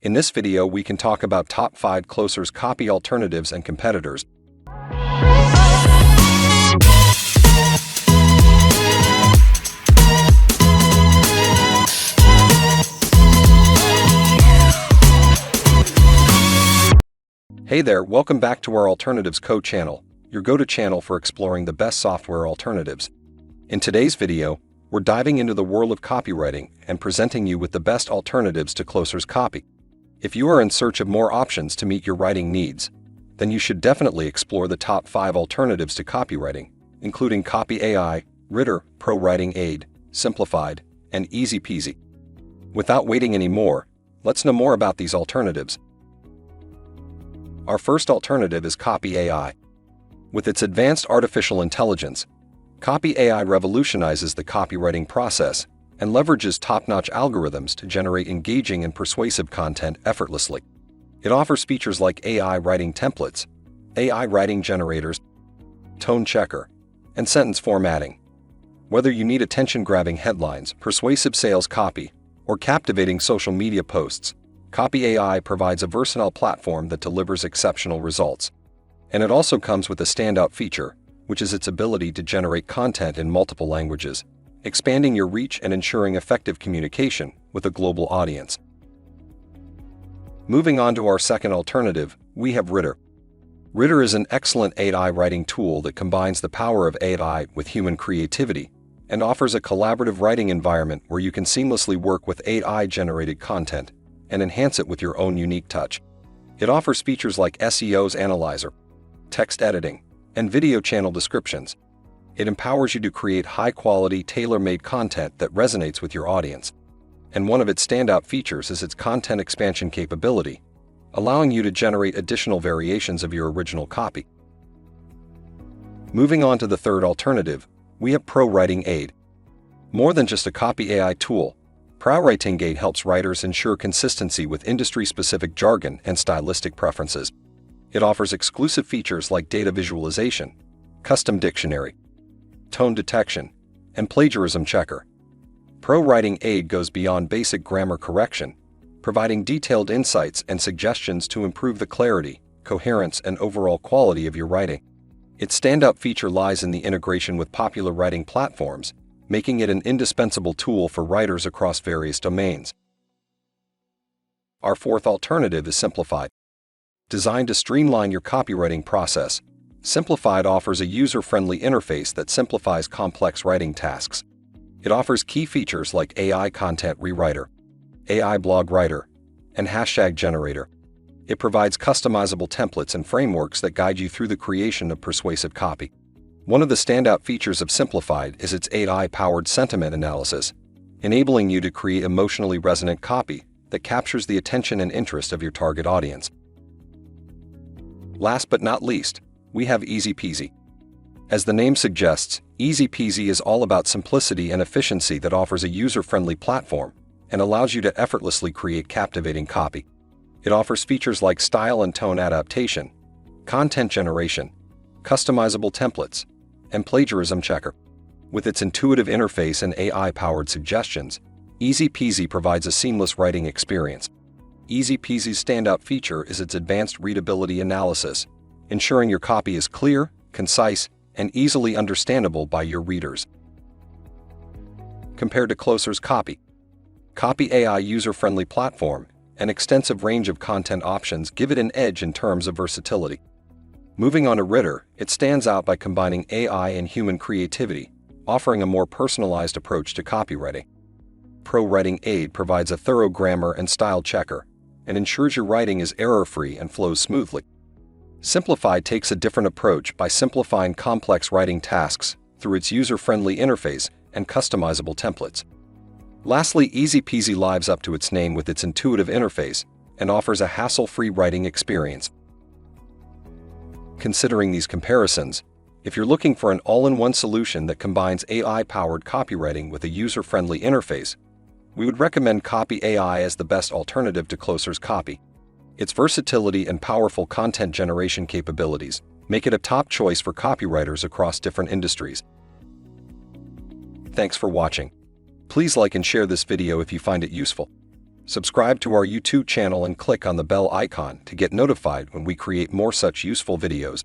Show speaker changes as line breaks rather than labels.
In this video, we can talk about top 5 ClosersCopy alternatives and competitors. Hey there, welcome back to our Alternatives Code channel, your go-to channel for exploring the best software alternatives. In today's video, we're diving into the world of copywriting and presenting you with the best alternatives to ClosersCopy. If you are in search of more options to meet your writing needs, then you should definitely explore the top 5 alternatives to copywriting, including Copy AI, Rytr, ProWritingAid, Simplified, and EasyPeasy. Without waiting any more, let's know more about these alternatives. Our first alternative is Copy AI. With its advanced artificial intelligence, Copy AI revolutionizes the copywriting process and leverages top-notch algorithms to generate engaging and persuasive content effortlessly. It offers features like AI writing templates, AI writing generators, tone checker, and sentence formatting. Whether you need attention-grabbing headlines, persuasive sales copy, or captivating social media posts, Copy AI provides a versatile platform that delivers exceptional results. And it also comes with a standout feature, which is its ability to generate content in multiple languages, expanding your reach and ensuring effective communication with a global audience. Moving on to our second alternative, we have Rytr. Rytr is an excellent AI writing tool that combines the power of AI with human creativity and offers a collaborative writing environment where you can seamlessly work with AI-generated content and enhance it with your own unique touch. It offers features like SEO's analyzer, text editing, and video channel descriptions. It empowers you to create high-quality, tailor-made content that resonates with your audience. And one of its standout features is its content expansion capability, allowing you to generate additional variations of your original copy. Moving on to the third alternative, we have ProWritingAid. More than just a copy AI tool, ProWritingAid helps writers ensure consistency with industry-specific jargon and stylistic preferences. It offers exclusive features like data visualization, custom dictionary, tone detection, and plagiarism checker. ProWritingAid goes beyond basic grammar correction, providing detailed insights and suggestions to improve the clarity, coherence, and overall quality of your writing. Its standout feature lies in the integration with popular writing platforms, making it an indispensable tool for writers across various domains. Our fourth alternative is Simplified. Designed to streamline your copywriting process, Simplified offers a user-friendly interface that simplifies complex writing tasks. It offers key features like AI content rewriter, AI blog writer, and hashtag generator. It provides customizable templates and frameworks that guide you through the creation of persuasive copy. One of the standout features of Simplified is its AI-powered sentiment analysis, enabling you to create emotionally resonant copy that captures the attention and interest of your target audience. Last but not least, we have EasyPeasy. As the name suggests, EasyPeasy is all about simplicity and efficiency that offers a user-friendly platform and allows you to effortlessly create captivating copy. It offers features like style and tone adaptation, content generation, customizable templates, and plagiarism checker. With its intuitive interface and AI-powered suggestions, EasyPeasy provides a seamless writing experience. EasyPeasy's standout feature is its advanced readability analysis, ensuring your copy is clear, concise, and easily understandable by your readers. Compared to ClosersCopy, Copy AI user-friendly platform and extensive range of content options give it an edge in terms of versatility. Moving on to Rytr, it stands out by combining AI and human creativity, offering a more personalized approach to copywriting. ProWritingAid provides a thorough grammar and style checker and ensures your writing is error-free and flows smoothly. Simplified takes a different approach by simplifying complex writing tasks through its user-friendly interface and customizable templates. Lastly, EasyPeasy lives up to its name with its intuitive interface and offers a hassle-free writing experience. Considering these comparisons, if you're looking for an all-in-one solution that combines AI-powered copywriting with a user-friendly interface, we would recommend Copy AI as the best alternative to ClosersCopy. Its versatility and powerful content generation capabilities make it a top choice for copywriters across different industries. Thanks for watching. Please like and share this video if you find it useful. Subscribe to our YouTube channel and click on the bell icon to get notified when we create more such useful videos.